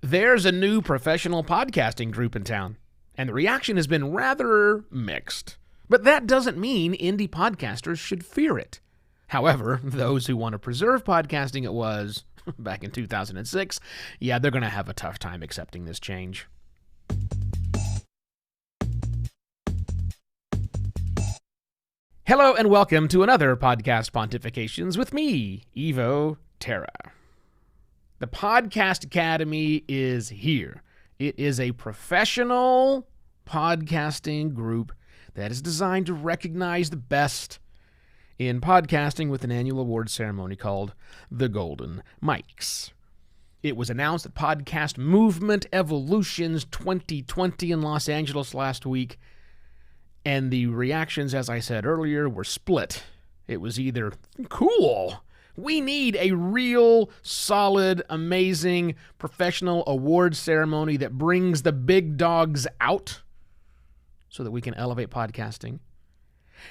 There's a new professional podcasting group in town, and the reaction has been rather mixed. But that doesn't mean indie podcasters should fear it. However, those who want to preserve podcasting it was back in 2006, they're going to have a tough time accepting this change. Hello and welcome to another Podcast Pontifications with me, Evo Terra. The Podcast Academy is here. It is a professional podcasting group that is designed to recognize the best in podcasting with an annual award ceremony called the Golden Mics. It was announced at Podcast Movement Evolutions 2020 in Los Angeles last week, and the reactions, as I said earlier, were split. It was either cool, we need a real, solid, amazing, professional award ceremony that brings the big dogs out so that we can elevate podcasting.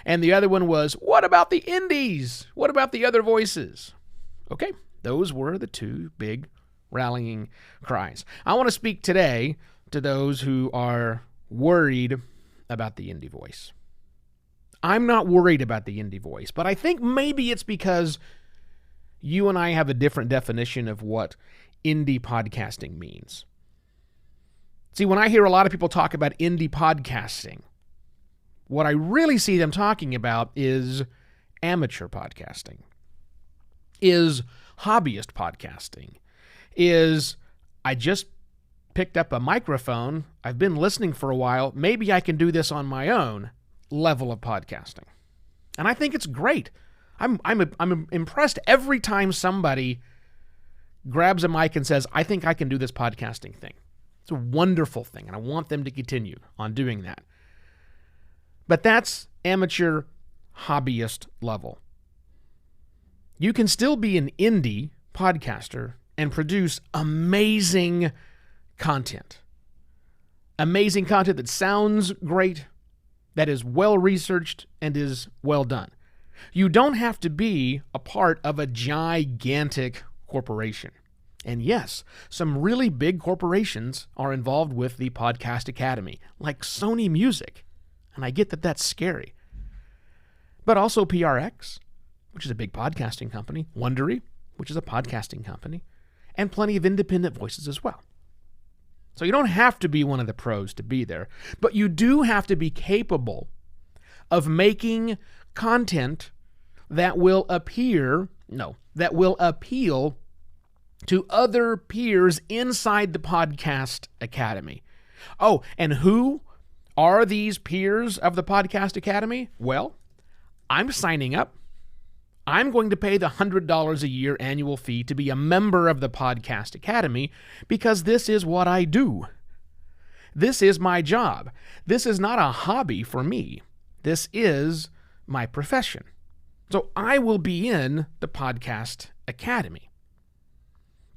And the other one was, what about the indies? What about the other voices? Okay, those were the two big rallying cries. I want to speak today to those who are worried about the indie voice. I'm not worried about the indie voice, but I think maybe it's because you and I have a different definition of what indie podcasting means. See, when I hear a lot of people talk about indie podcasting, what I really see them talking about is amateur podcasting, is hobbyist podcasting, is I just picked up a microphone, I've been listening for a while, maybe I can do this on my own level of podcasting. And I think it's great. I'm impressed every time somebody grabs a mic and says, I think I can do this podcasting thing. It's a wonderful thing, and I want them to continue on doing that. But that's amateur hobbyist level. You can still be an indie podcaster and produce amazing content. Amazing content that sounds great, that is well researched, and is well done. You don't have to be a part of a gigantic corporation. And yes, some really big corporations are involved with the Podcast Academy, like Sony Music. And I get that that's scary. But also PRX, which is a big podcasting company, Wondery, which is a podcasting company, and plenty of independent voices as well. So you don't have to be one of the pros to be there, but you do have to be capable of making content that will appeal to other peers inside the Podcast Academy. Oh, and who are these peers of the Podcast Academy? Well, I'm signing up. I'm going to pay the $100 a year annual fee to be a member of the Podcast Academy because this is what I do. This is my job. This is not a hobby for me. This is my profession. So I will be in the Podcast Academy.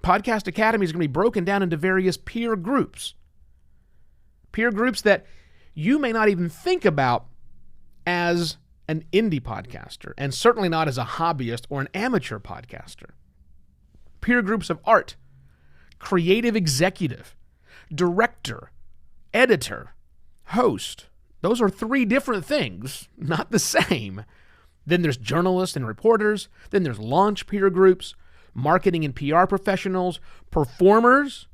Podcast Academy is going to be broken down into various peer groups. Peer groups that you may not even think about as an indie podcaster, and certainly not as a hobbyist or an amateur podcaster. Peer groups of art, creative executive, director, editor, host. Those are three different things, not the same. Then there's journalists and reporters. Then there's launch peer groups, marketing and PR professionals, performers,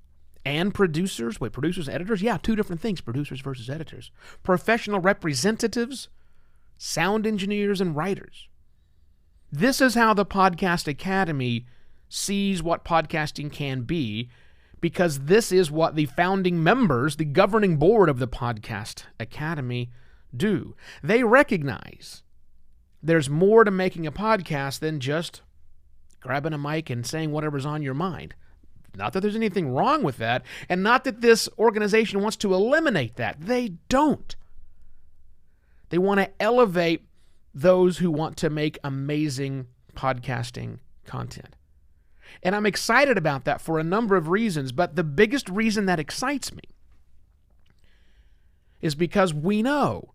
and producers. Wait, producers and editors? Yeah, two different things, producers versus editors. Professional representatives, sound engineers, and writers. This is how the Podcast Academy sees what podcasting can be, because this is what the founding members, the governing board of the Podcast Academy, do. They recognize there's more to making a podcast than just grabbing a mic and saying whatever's on your mind. Not that there's anything wrong with that, and not that this organization wants to eliminate that. They don't. They want to elevate those who want to make amazing podcasting content. And I'm excited about that for a number of reasons, but the biggest reason that excites me is because we know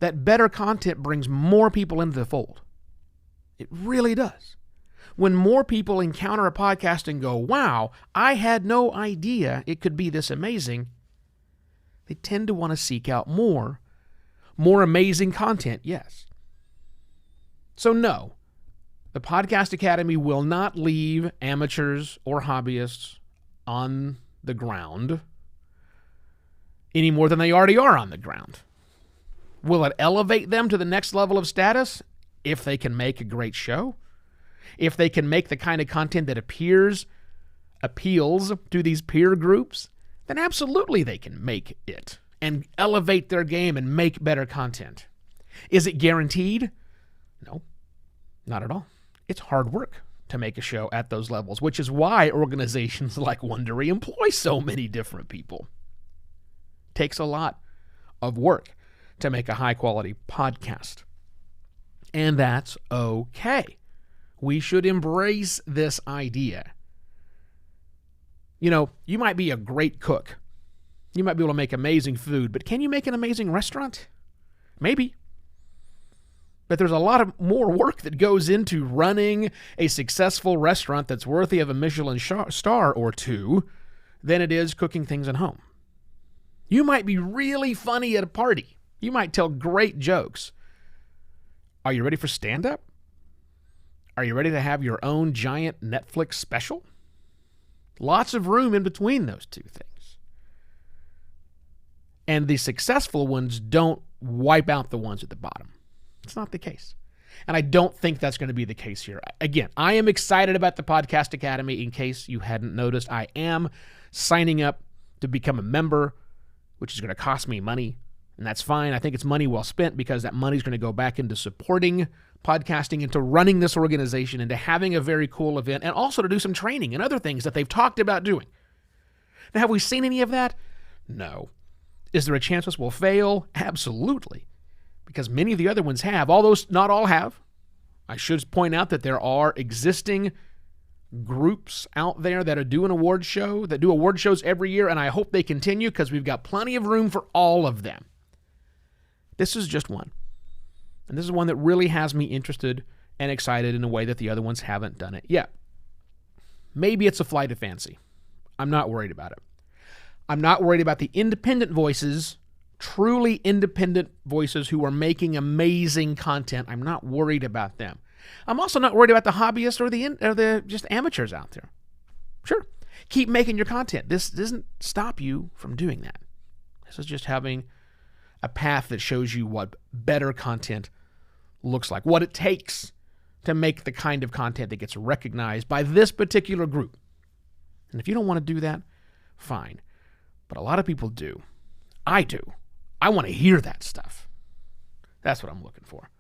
that better content brings more people into the fold. It really does. When more people encounter a podcast and go, wow, I had no idea it could be this amazing, they tend to want to seek out more amazing content, yes. So no, the Podcast Academy will not leave amateurs or hobbyists on the ground any more than they already are on the ground. Will it elevate them to the next level of status if they can make a great show? If they can make the kind of content that appeals to these peer groups, then absolutely they can make it and elevate their game and make better content. Is it guaranteed? No, not at all. It's hard work to make a show at those levels, which is why organizations like Wondery employ so many different people. It takes a lot of work to make a high-quality podcast. And that's okay. We should embrace this idea. You know, you might be a great cook. You might be able to make amazing food, but can you make an amazing restaurant? Maybe. But there's a lot of more work that goes into running a successful restaurant that's worthy of a Michelin star or two than it is cooking things at home. You might be really funny at a party. You might tell great jokes. Are you ready for stand-up? Are you ready to have your own giant Netflix special? Lots of room in between those two things. And the successful ones don't wipe out the ones at the bottom. It's not the case. And I don't think that's going to be the case here. Again, I am excited about the Podcast Academy. In case you hadn't noticed, I am signing up to become a member, which is going to cost me money. And that's fine. I think it's money well spent because that money is going to go back into supporting podcasting, into running this organization, into having a very cool event, and also to do some training and other things that they've talked about doing. Now, have we seen any of that? No. Is there a chance this will fail? Absolutely. Because many of the other ones have, although not all have. I should point out that there are existing groups out there that do award shows every year, and I hope they continue because we've got plenty of room for all of them. This is just one. And this is one that really has me interested and excited in a way that the other ones haven't done it yet. Maybe it's a flight of fancy. I'm not worried about it. I'm not worried about the independent voices, truly independent voices who are making amazing content. I'm not worried about them. I'm also not worried about the hobbyists or the just amateurs out there. Sure, keep making your content. This doesn't stop you from doing that. This is just having a path that shows you what better content looks like, what it takes to make the kind of content that gets recognized by this particular group. And if you don't want to do that, fine. But a lot of people do. I do. I want to hear that stuff. That's what I'm looking for.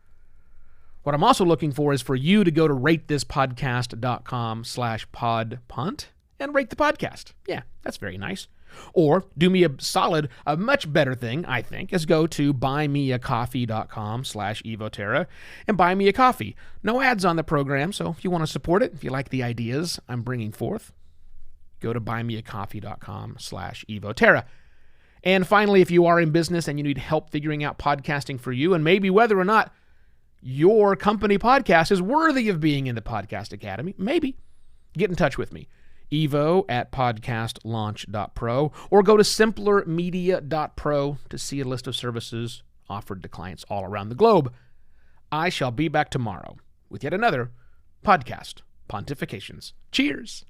What I'm also looking for is for you to go to ratethispodcast.com/podpunt and rate the podcast. Yeah, that's very nice. Or do me a solid, a much better thing, I think, is go to buymeacoffee.com/evoterra and buy me a coffee. No ads on the program, so if you want to support it, if you like the ideas I'm bringing forth, go to buymeacoffee.com/evoterra. And finally, if you are in business and you need help figuring out podcasting for you and maybe whether or not your company podcast is worthy of being in the Podcast Academy, maybe, get in touch with me. evo@podcastlaunch.pro, or go to simplermedia.pro to see a list of services offered to clients all around the globe. I shall be back tomorrow with yet another Podcast Pontifications. Cheers!